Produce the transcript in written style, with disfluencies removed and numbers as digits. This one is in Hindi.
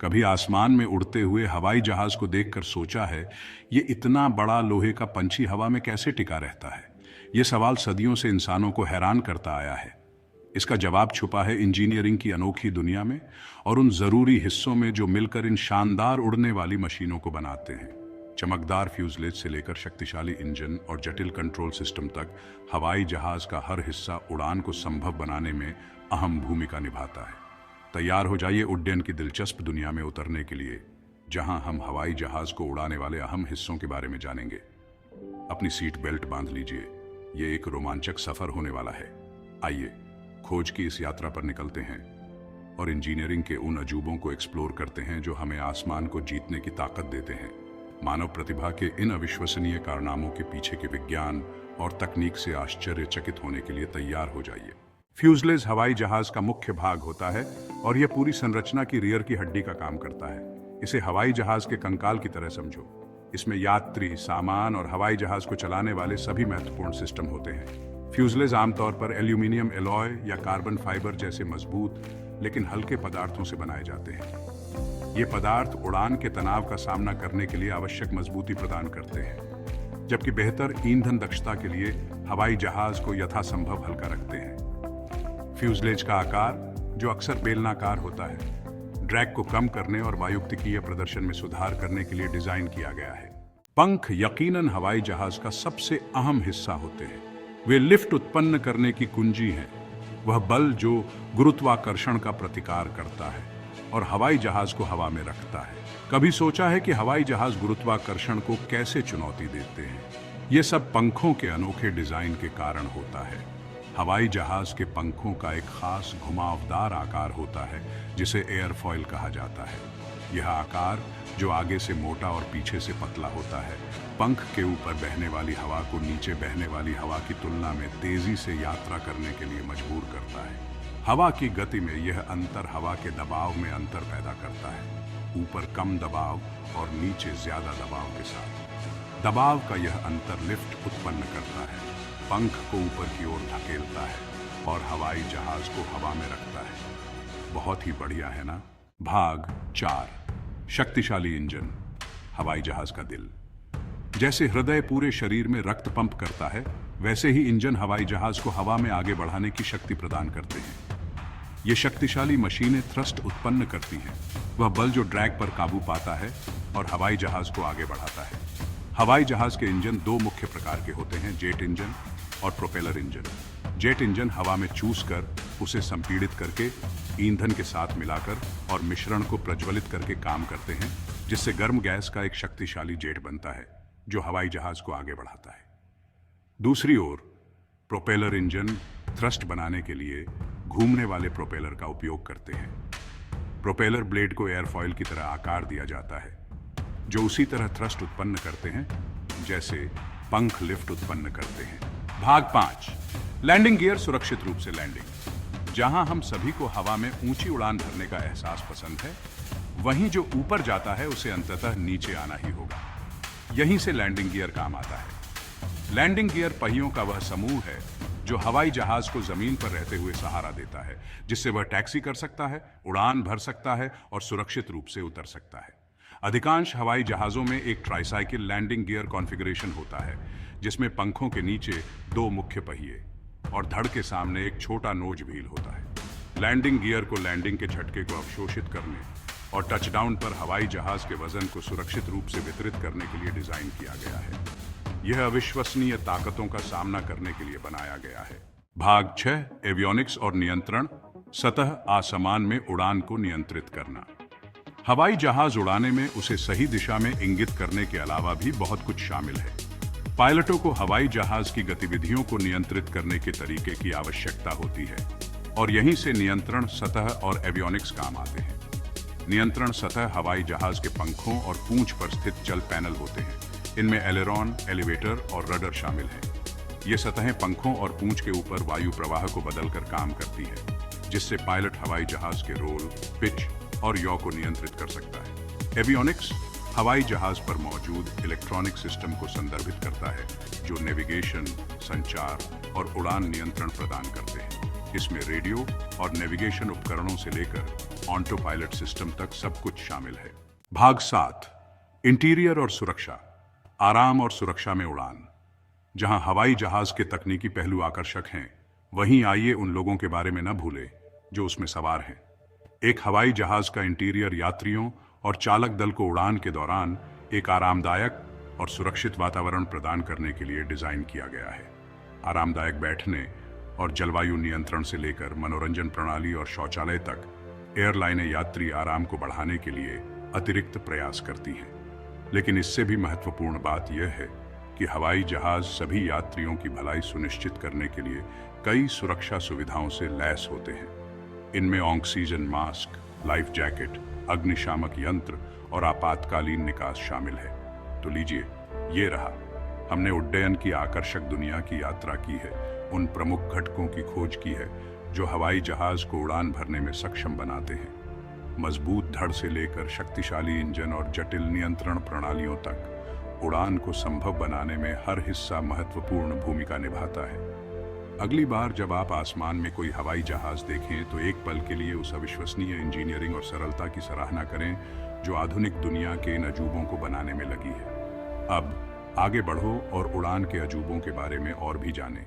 कभी आसमान में उड़ते हुए हवाई जहाज को देखकर सोचा है, ये इतना बड़ा लोहे का पंछी हवा में कैसे टिका रहता है? ये सवाल सदियों से इंसानों को हैरान करता आया है। इसका जवाब छुपा है इंजीनियरिंग की अनोखी दुनिया में और उन जरूरी हिस्सों में जो मिलकर इन शानदार उड़ने वाली मशीनों को बनाते हैं। चमकदार फ्यूजलेज से लेकर शक्तिशाली इंजन और जटिल कंट्रोल सिस्टम तक हवाई जहाज का हर हिस्सा उड़ान को संभव बनाने में अहम भूमिका निभाता है। तैयार हो जाइए उड्डयन की दिलचस्प दुनिया में उतरने के लिए, जहां हम हवाई जहाज को उड़ाने वाले अहम हिस्सों के बारे में जानेंगे। अपनी सीट बेल्ट बांध लीजिए, ये एक रोमांचक सफर होने वाला है। आइए खोज की इस यात्रा पर निकलते हैं और इंजीनियरिंग के उन अजूबों को एक्सप्लोर करते हैं जो हमें आसमान को जीतने की ताकत देते हैं। मानव प्रतिभा के इन अविश्वसनीय कारनामों के पीछे के विज्ञान और तकनीक से आश्चर्यचकित होने के लिए तैयार हो जाइए। फ्यूजलेज हवाई जहाज का मुख्य भाग होता है और यह पूरी संरचना की रियर की हड्डी का काम करता है। इसे हवाई जहाज के कंकाल की तरह समझो। इसमें यात्री, सामान और हवाई जहाज को चलाने वाले सभी महत्वपूर्ण सिस्टम होते हैं। फ्यूजलेज आमतौर पर एल्यूमिनियम एलॉय या कार्बन फाइबर जैसे मजबूत लेकिन हल्के पदार्थों से बनाए जाते हैं। ये पदार्थ उड़ान के तनाव का सामना करने के लिए आवश्यक मजबूती प्रदान करते हैं, जबकि बेहतर ईंधन दक्षता के लिए हवाई जहाज को यथासंभव हल्का रखते हैं। फ्यूजलेज का आकार, जो अक्सर बेलनाकार होता है, ड्रैग को कम करने और वायुगतिकीय प्रदर्शन में सुधार करने के लिए डिजाइन किया गया है। पंख यकीनन हवाई जहाज का सबसे अहम हिस्सा होते हैं। वे लिफ्ट उत्पन्न करने की कुंजी हैं। वह बल जो गुरुत्वाकर्षण का प्रतिकार करता है और हवाई जहाज को हवा में रखता है। कभी सोचा है कि हवाई जहाज गुरुत्वाकर्षण को कैसे चुनौती देते हैं? ये सब पंखों के अनोखे डिजाइन के कारण होता है। हवाई जहाज के पंखों का एक खास घुमावदार आकार होता है जिसे एयरफॉइल कहा जाता है। यह आकार, जो आगे से मोटा और पीछे से पतला होता है, पंख के ऊपर बहने वाली हवा को नीचे बहने वाली हवा की तुलना में तेजी से यात्रा करने के लिए मजबूर करता है। हवा की गति में यह अंतर हवा के दबाव में अंतर पैदा करता है, ऊपर कम दबाव और नीचे ज्यादा दबाव के साथ। दबाव का यह अंतर लिफ्ट उत्पन्न करता है, पंख को ऊपर की ओर धकेलता है और हवाई जहाज को हवा में रखता है। बहुत ही बढ़िया है ना? भाग 4, शक्तिशाली इंजन, हवाई जहाज का दिल। जैसे हृदय पूरे शरीर में रक्त पंप करता है, वैसे ही इंजन हवाई जहाज को हवा में आगे बढ़ाने की शक्ति प्रदान करते हैं। ये शक्तिशाली मशीनें थ्रस्ट उत्पन्न करती हैं, वह बल जो ड्रैग पर काबू पाता है और हवाई जहाज को आगे बढ़ाता है। हवाई जहाज के इंजन दो मुख्य प्रकार के होते हैं, जेट इंजन और प्रोपेलर इंजन। जेट इंजन हवा में चूस कर उसे संपीड़ित करके ईंधन के साथ मिलाकर और मिश्रण को प्रज्वलित करके काम करते हैं, जिससे गर्म गैस का एक शक्तिशाली जेट बनता है जो हवाई जहाज को आगे बढ़ाता है। दूसरी ओर प्रोपेलर इंजन थ्रस्ट बनाने के लिए घूमने वाले प्रोपेलर का उपयोग करते हैं। प्रोपेलर ब्लेड को एयरफॉइल की तरह आकार दिया जाता है, जो उसी तरह थ्रस्ट उत्पन्न करते हैं जैसे पंख लिफ्ट उत्पन्न करते हैं। भाग 5, लैंडिंग गियर, सुरक्षित रूप से लैंडिंग। जहां हम सभी को हवा में ऊंची उड़ान भरने का एहसास पसंद है, वहीं जो ऊपर जाता है उसे अंततः नीचे आना ही होगा। यहीं से लैंडिंग गियर काम आता है। लैंडिंग गियर पहियों का वह समूह है जो हवाई जहाज को जमीन पर रहते हुए सहारा देता है, जिससे वह टैक्सी कर सकता है, उड़ान भर सकता है और सुरक्षित रूप से उतर सकता है। अधिकांश हवाई जहाजों में एक ट्राइसाइकिल लैंडिंग गियर कॉन्फ़िगरेशन होता है, जिसमें पंखों के नीचे दो मुख्य पहिए और धड़ के सामने एक छोटा नोज व्हील होता है। लैंडिंग गियर को लैंडिंग के झटके को अवशोषित करने और टचडाउन पर हवाई जहाज के वजन को सुरक्षित रूप से वितरित करने के लिए डिजाइन किया गया है। यह अविश्वसनीय ताकतों का सामना करने के लिए बनाया गया है। भाग 6, एवियोनिक्स और नियंत्रण, सतह आसमान में उड़ान को नियंत्रित करना। हवाई जहाज उड़ाने में उसे सही दिशा में इंगित करने के अलावा भी बहुत कुछ शामिल है। पायलटों को हवाई जहाज की गतिविधियों को नियंत्रित करने के तरीके की आवश्यकता होती है और यहीं से नियंत्रण सतह और एवियोनिक्स काम आते हैं। नियंत्रण सतह हवाई जहाज के पंखों और पूंछ पर स्थित जल पैनल होते हैं। इनमें एलेरॉन, एलिवेटर और रडर शामिल हैं। ये सतहें पंखों और पूंछ के ऊपर वायु प्रवाह को बदलकर काम करती है, जिससे पायलट हवाई जहाज के रोल, पिच और याव को नियंत्रित कर सकता है। एवियोनिक्स हवाई जहाज पर मौजूद इलेक्ट्रॉनिक सिस्टम को संदर्भित करता है, जो नेविगेशन, संचार और उड़ान नियंत्रण प्रदान करते हैं। इसमें रेडियो और नेविगेशन उपकरणों से लेकर ऑटो पायलट सिस्टम तक सब कुछ शामिल है। भाग 7, इंटीरियर और सुरक्षा, आराम और सुरक्षा में उड़ान। जहां हवाई जहाज के तकनीकी पहलू आकर्षक हैं, वहीं आइए उन लोगों के बारे में न भूलें जो उसमें सवार हैं। एक हवाई जहाज का इंटीरियर यात्रियों और चालक दल को उड़ान के दौरान एक आरामदायक और सुरक्षित वातावरण प्रदान करने के लिए डिजाइन किया गया है। आरामदायक बैठने और जलवायु नियंत्रण से लेकर मनोरंजन प्रणाली और शौचालय तक, एयरलाइनें यात्री आराम को बढ़ाने के लिए अतिरिक्त प्रयास करती हैं। लेकिन इससे भी महत्वपूर्ण बात यह है कि हवाई जहाज सभी यात्रियों की भलाई सुनिश्चित करने के लिए कई सुरक्षा सुविधाओं से लैस होते हैं। इनमें ऑक्सीजन मास्क, लाइफ जैकेट, अग्निशामक यंत्र और आपातकालीन निकास शामिल है। तो लीजिए, ये रहा, हमने उड्डयन की आकर्षक दुनिया की यात्रा की है, उन प्रमुख घटकों की खोज की है जो हवाई जहाज को उड़ान भरने में सक्षम बनाते हैं। मजबूत धड़ से लेकर शक्तिशाली इंजन और जटिल नियंत्रण प्रणालियों तक, उड़ान को संभव बनाने में हर हिस्सा महत्वपूर्ण भूमिका निभाता है। अगली बार जब आप आसमान में कोई हवाई जहाज देखें तो एक पल के लिए उस अविश्वसनीय इंजीनियरिंग और सरलता की सराहना करें जो आधुनिक दुनिया के इन अजूबों को बनाने में लगी है। अब आगे बढ़ो और उड़ान के अजूबों के बारे में और भी जानें।